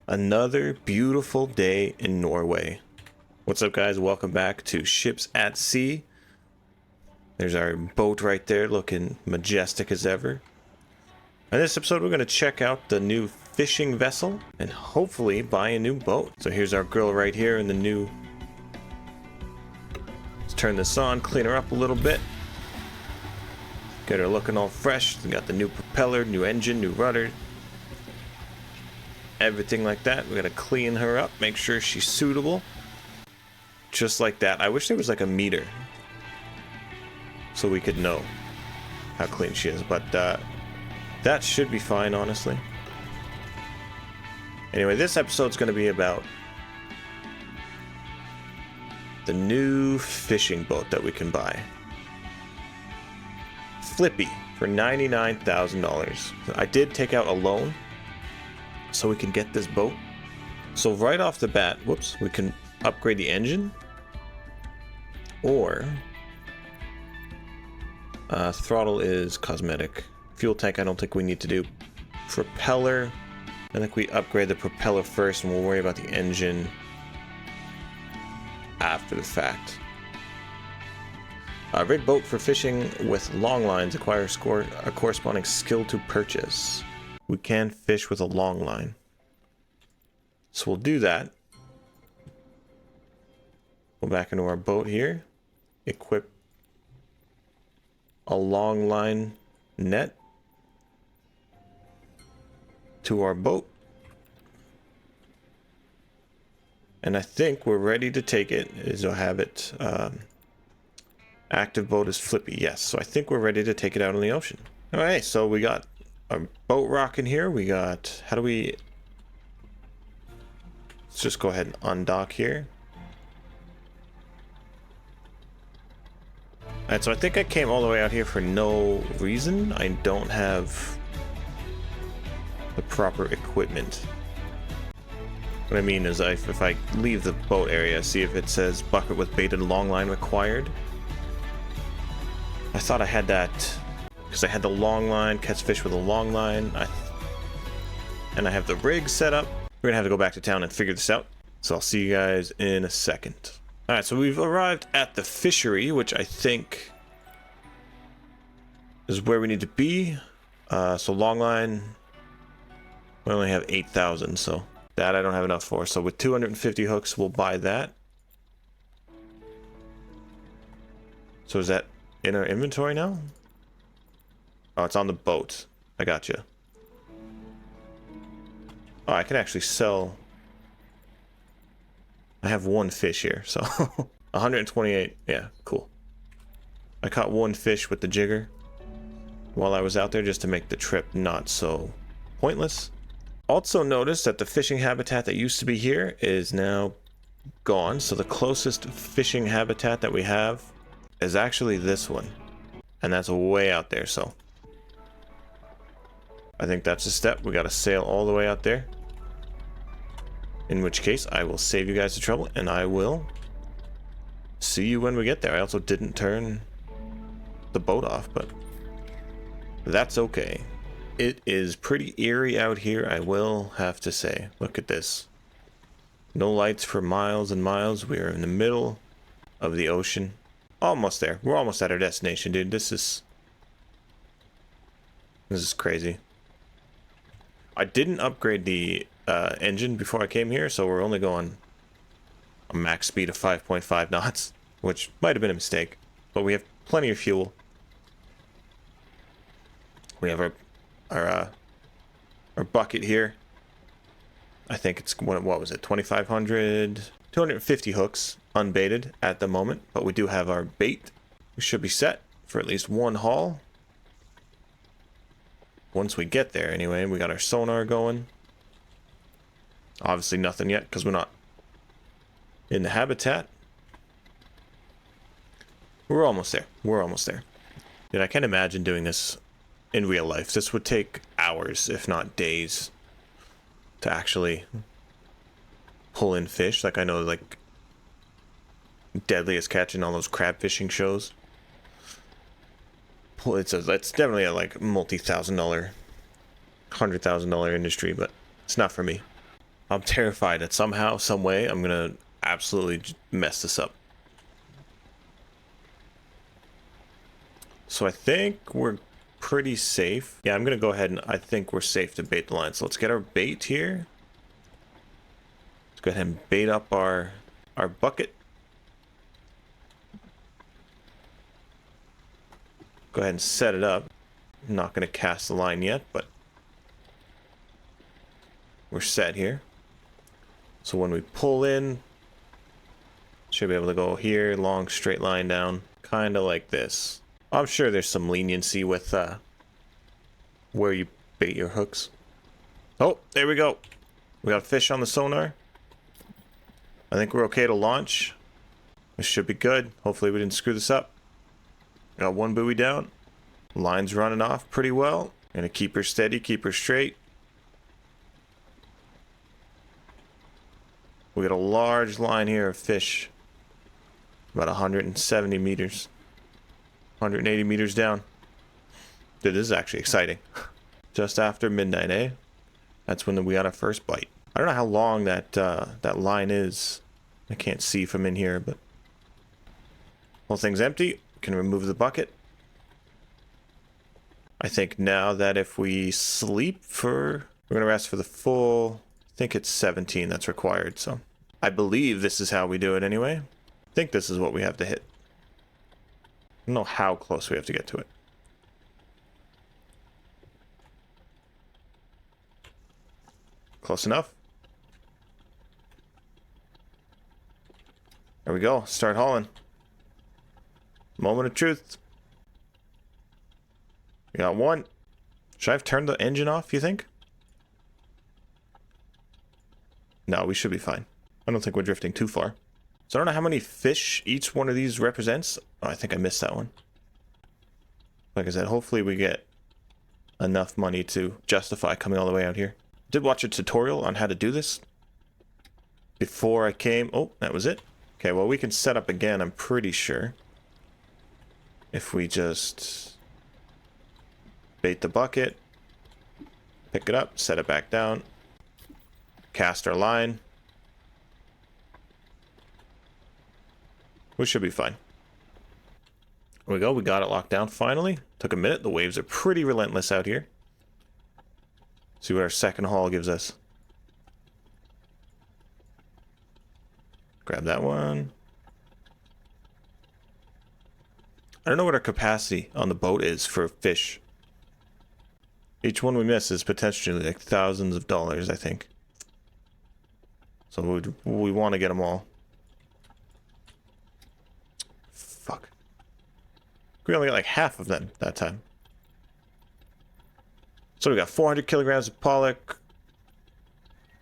Another beautiful day in Norway. What's up, guys? Welcome back to Ships at Sea. There's our boat right there, looking majestic as ever. In this episode, we're going to check out the new fishing vessel and hopefully buy a new boat. So here's our girl right here in the new... Let's turn this on, clean her up a little bit. Get her looking all fresh. We got the new propeller, new engine, new rudder. Everything like that. We gotta clean her up, make sure she's suitable. Just like that. I wish there was like a meter so we could know how clean she is, but that should be fine, honestly. Anyway, this episode's gonna be about the new fishing boat that we can buy. Flippy for $99,000. I did take out a loan so we can get this boat. So right off the bat, whoops, we can upgrade the engine, or throttle is cosmetic. Fuel tank I don't think we need to do. Propeller, I think we upgrade the propeller first and we'll worry about the engine after the fact. Rig boat for fishing with long lines. Acquire a corresponding skill to purchase. We can fish with a long line. So we'll do that. Go back into our boat here. Equip a long line net to our boat. And I think we're ready to take it. Is to have it active boat is Flippy, yes. So I think we're ready to take it out on the ocean. All right, so we got our boat rocking here. We got, how do we, let's just go ahead and undock here. All right, so I think I came all the way out here for no reason. I don't have the proper equipment. What I mean is if I leave the boat area, see if it says bucket with baited long line required. I thought I had that because I had the long line, catch fish with a long line, and I have the rig set up. We're gonna have to go back to town and figure this out. So I'll see you guys in a second. All right, so we've arrived at the fishery, which I think is where we need to be. So long line, we only have 8,000, so that I don't have enough for. So with 250 hooks, we'll buy that. So is that in our inventory now? Oh, it's on the boat. I gotcha. Oh, I can actually sell. I have one fish here, so 128. Yeah, cool. I caught one fish with the jigger while I was out there just to make the trip not so pointless. Also noticed that the fishing habitat that used to be here is now gone. So the closest fishing habitat that we have is actually this one. And that's way out there, so I think that's a step. We got to sail all the way out there. In which case, I will save you guys the trouble, and I will see you when we get there. I also didn't turn the boat off, but that's okay. It is pretty eerie out here, I will have to say. Look at this. No lights for miles and miles. We are in the middle of the ocean. Almost there. We're almost at our destination, dude. This is crazy. I didn't upgrade the engine before I came here, so we're only going a max speed of 5.5 knots, which might have been a mistake, but we have plenty of fuel. We have our bucket here. I think it's, what was it, 2,500, 250 hooks unbaited at the moment, but we do have our bait. We should be set for at least one haul. Once we get there, anyway. We got our sonar going. Obviously nothing yet because we're not in the habitat. We're almost there. We're almost there. Dude, I can't imagine doing this in real life. This would take hours, if not days, to actually pull in fish. Like, I know, like, Deadliest Catch in all those crab fishing shows. It's definitely a like multi-$1,000, $100,000 industry, but it's not for me. I'm terrified that somehow, some way, I'm gonna absolutely mess this up. So I think we're pretty safe. Yeah, I'm gonna go ahead and I think we're safe to bait the line. So let's get our bait here. Let's go ahead and bait up our bucket. Go ahead and set it up. I'm not gonna cast the line yet, but we're set here. So when we pull in, should be able to go here, long straight line down, kind of like this. I'm sure there's some leniency with where you bait your hooks. Oh, there we go. We got a fish on the sonar. I think we're okay to launch. This should be good. Hopefully we didn't screw this up. Got one buoy down. Line's running off pretty well. Gonna keep her steady, keep her straight. We got a large line here of fish. About 170 meters. 180 meters down. Dude, this is actually exciting. Just after midnight, eh? That's when we got our first bite. I don't know how long that that line is. I can't see from in here, but whole thing's empty. Can remove the bucket. I think now that if we sleep for, we're gonna rest for the full, I think it's 17 that's required. So I believe this is how we do it anyway. I think this is what we have to hit. I don't know how close we have to get to it. Close enough. There we go. Start hauling. Moment of truth. We got one. Should I have turned the engine off, you think? No, we should be fine. I don't think we're drifting too far. So I don't know how many fish each one of these represents. Oh, I think I missed that one. Like I said, hopefully we get enough money to justify coming all the way out here. Did watch a tutorial on how to do this before I came. Oh, that was it. Okay, well, we can set up again, I'm pretty sure. If we just bait the bucket, pick it up, set it back down, cast our line. We should be fine. There we go, we got it locked down finally. Took a minute, the waves are pretty relentless out here. See what our second haul gives us. Grab that one. I don't know what our capacity on the boat is for fish. Each one we miss is potentially like thousands of dollars, I think. So we want to get them all. Fuck. We only got like half of them that time. So we got 400 kilograms of pollock.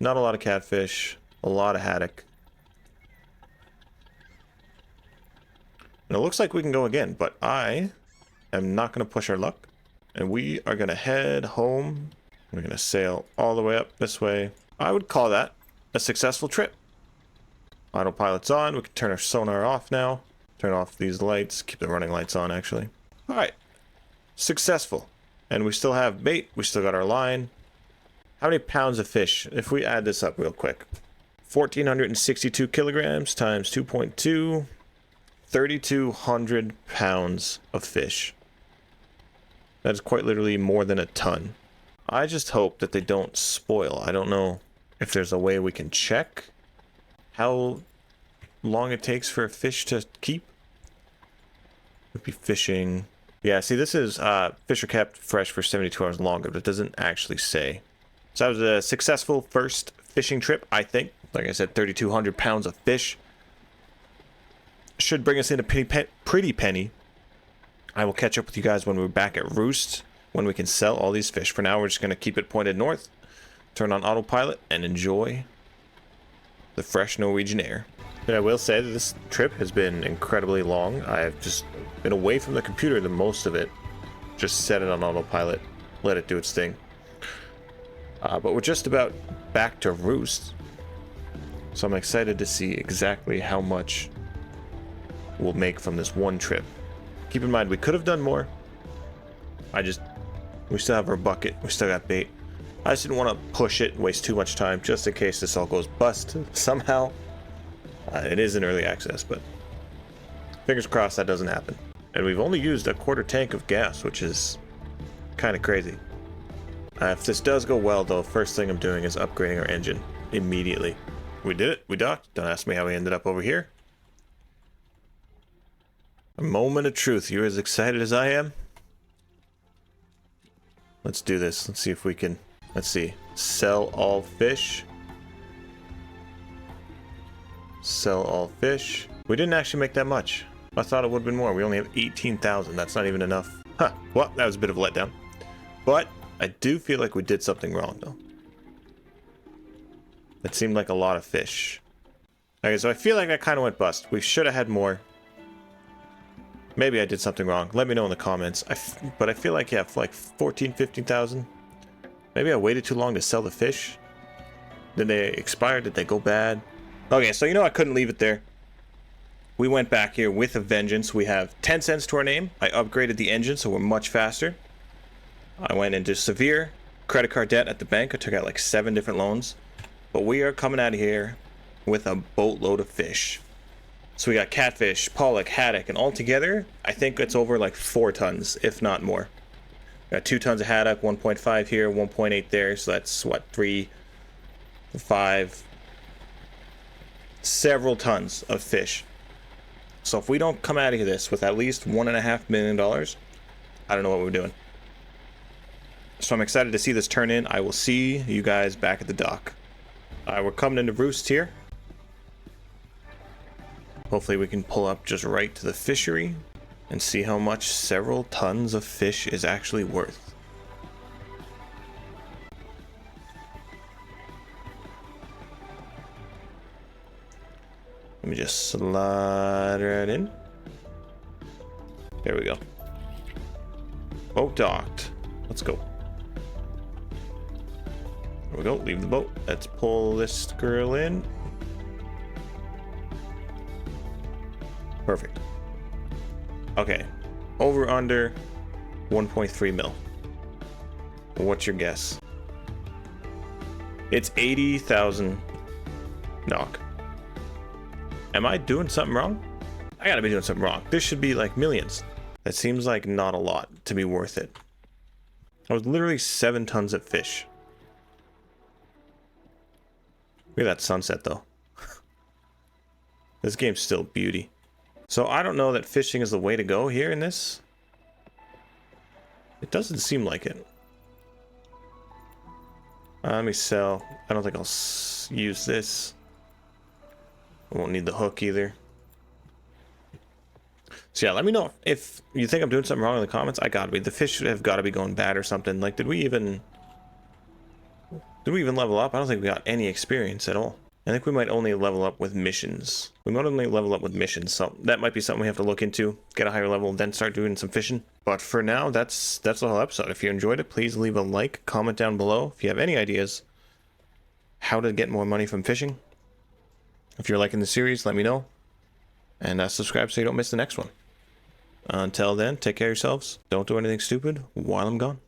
Not a lot of catfish. A lot of haddock. And it looks like we can go again, but I am not going to push our luck. And we are going to head home. We're going to sail all the way up this way. I would call that a successful trip. Autopilot's on. We can turn our sonar off now. Turn off these lights. Keep the running lights on, actually. All right. Successful. And we still have bait. We still got our line. How many pounds of fish? If we add this up real quick. 1,462 kilograms times 2.2. 3,200 pounds of fish. That is quite literally more than a ton. I just hope that they don't spoil. I don't know if there's a way we can check how long it takes for a fish to keep. Would be fishing. Yeah, see, this is fish are kept fresh for 72 hours longer, but it doesn't actually say. So that was a successful first fishing trip, I think. Like I said, 3,200 pounds of fish. Should bring us in a pretty penny. I will catch up with you guys when we're back at Roost, when we can sell all these fish. For now, we're just going to keep it pointed north, turn on autopilot, and enjoy the fresh Norwegian air. But I will say that this trip has been incredibly long. I've just been away from the computer the most of it. Just set it on autopilot, let it do its thing. But we're just about back to Roost. So I'm excited to see exactly how much we'll make from this one trip. Keep in mind, we could have done more. We still have our bucket. We still got bait. I just didn't want to push it, waste too much time, just in case this all goes bust somehow. It is in early access, but fingers crossed that doesn't happen. And we've only used a quarter tank of gas, which is kind of crazy. If this does go well, though, first thing I'm doing is upgrading our engine immediately. We did it. We docked. Don't ask me how we ended up over here. A moment of truth. You're as excited as I am? Let's do this. Let's see if we can... Let's see. Sell all fish. Sell all fish. We didn't actually make that much. I thought it would have been more. We only have 18,000. That's not even enough. Huh. Well, that was a bit of a letdown. But I do feel like we did something wrong, though. It seemed like a lot of fish. Okay, so I feel like I kind of went bust. We should have had more. Maybe I did something wrong. Let me know in the comments. But I feel like, yeah, for like 14, 15,000. Maybe I waited too long to sell the fish. Did they expire? Did they go bad? Okay, so you know I couldn't leave it there. We went back here with a vengeance. We have 10 cents to our name. I upgraded the engine so we're much faster. I went into severe credit card debt at the bank. I took out like 7 different loans. But we are coming out of here with a boatload of fish. So we got catfish, pollock, haddock, and all together, I think it's over like 4 tons, if not more. We got 2 tons of haddock, 1.5 here, 1.8 there. So that's what, 3, 5, several tons of fish. So if we don't come out of this with at least $1.5 million, I don't know what we're doing. So I'm excited to see this turn in. I will see you guys back at the dock. We're coming into roost here. Hopefully we can pull up just right to the fishery and see how much several tons of fish is actually worth. Let me just slide right in. There we go. Boat docked. Let's go. There we go. Leave the boat. Let's pull this girl in. Perfect. Okay. Over under 1.3 mil. What's your guess? It's 80,000 knock. Am I doing something wrong? I gotta be doing something wrong. This should be like millions. That seems like not a lot to be worth it. That was literally 7 tons of fish. Look at that sunset though. This game's still beauty. So I don't know that fishing is the way to go here in this. It doesn't seem like it. Let me sell. I don't think I'll use this. I won't need the hook either. So yeah, let me know if you think I'm doing something wrong in the comments. I gotta be. The fish have gotta be going bad or something. Like, did we even level up? I don't think we got any experience at all. I think we might only level up with missions. We might only level up with missions, so that might be something we have to look into. Get a higher level, then start doing some fishing. But for now, that's the whole episode. If you enjoyed it, please leave a like, comment down below if you have any ideas how to get more money from fishing. If you're liking the series, let me know. And subscribe so you don't miss the next one. Until then, take care of yourselves. Don't do anything stupid while I'm gone.